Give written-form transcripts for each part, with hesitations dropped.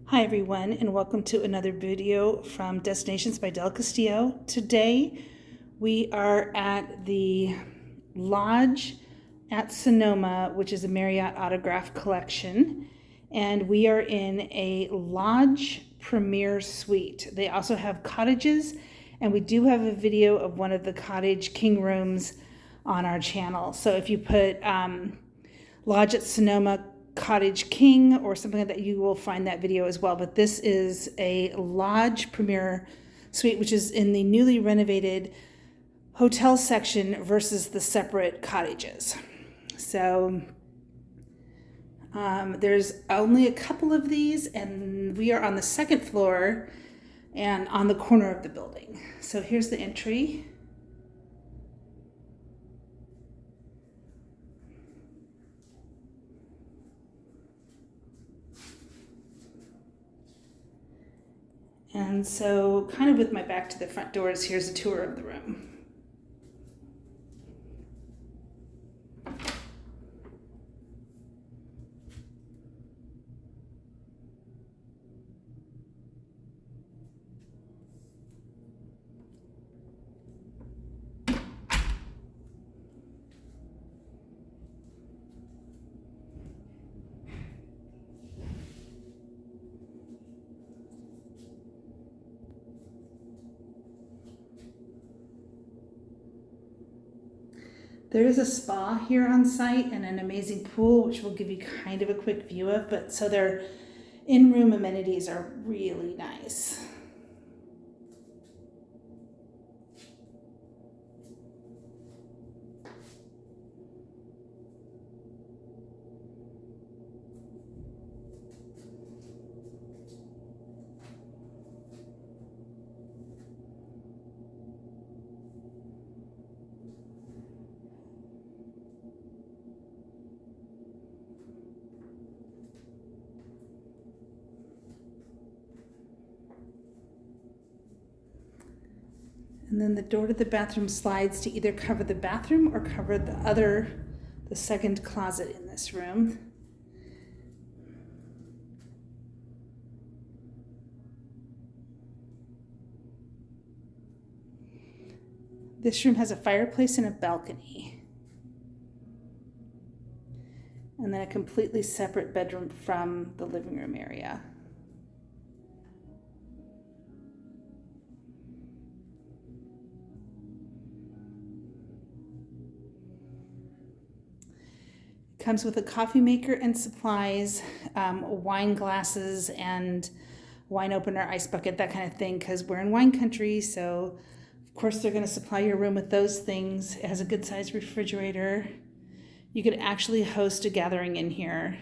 Hi everyone, and welcome to another video from Destinations by Del Castillo. Today we are at the Lodge at Sonoma, which is a Marriott Autograph Collection, and we are in a Lodge Premier Suite. They also have cottages, and we do have a video of one of the cottage king rooms on our channel. So if you put Lodge at Sonoma Cottage King or something like that, you will find that video as well. But this is a Lodge Premier Suite, which is in the newly renovated hotel section versus the separate cottages. So there's only a couple of these, and we are on the second floor and on the corner of the building. So here's the entry. And so kind of with my back to the front doors, here's a tour of the room. There is a spa here on site and an amazing pool, which we'll give you kind of a quick view of, but so their in-room amenities are really nice. And then the door to the bathroom slides to either cover the bathroom or cover the second closet in this room. This room has a fireplace and a balcony. And then a completely separate bedroom from the living room area. Comes with a coffee maker and supplies, wine glasses and wine opener, ice bucket, that kind of thing, because we're in wine country, so of course they're going to supply your room with those things. It has a good sized refrigerator. You could actually host a gathering in here.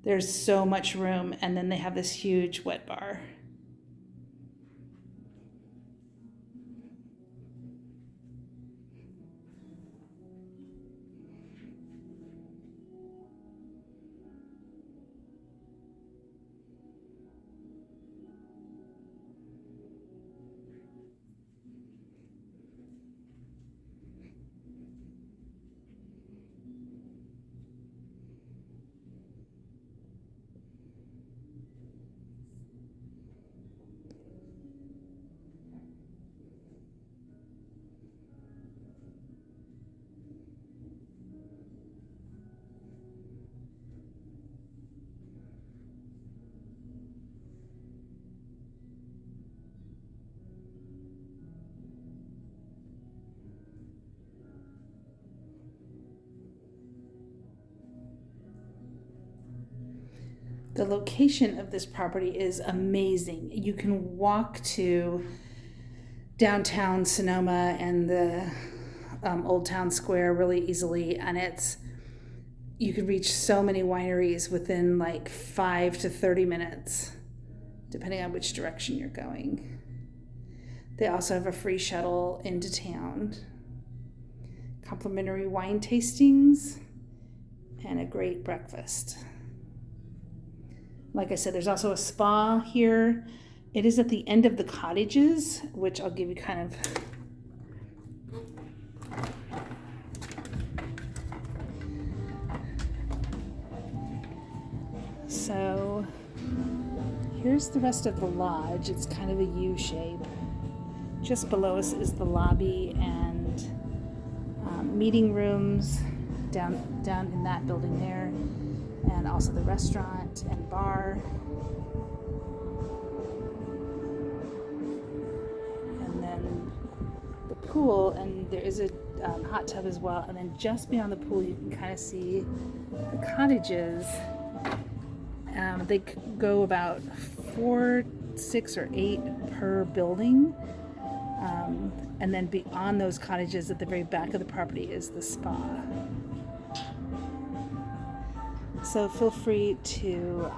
There's so much room, and then they have this huge wet bar. The location of this property is amazing. You can walk to downtown Sonoma and the Old Town Square really easily, and you can reach so many wineries within like 5 to 30 minutes, depending on which direction you're going. They also have a free shuttle into town, complimentary wine tastings, and a great breakfast. Like I said, there's also a spa here. It is at the end of the cottages, which I'll give you kind of so Here's the rest of the lodge. It's kind of a U shape. Just below us is the lobby and meeting rooms down in that building there, and also the restaurant and bar. And then the pool, and there is a hot tub as well. And then just beyond the pool, you can kind of see the cottages. They go about 4, 6, or 8 per building. And then beyond those cottages at the very back of the property is the spa. So feel free to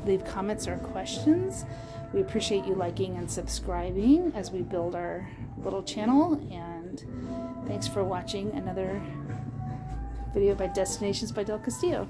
leave comments or questions. We appreciate you liking and subscribing as we build our little channel. And thanks for watching another video by Destinations by Del Castillo.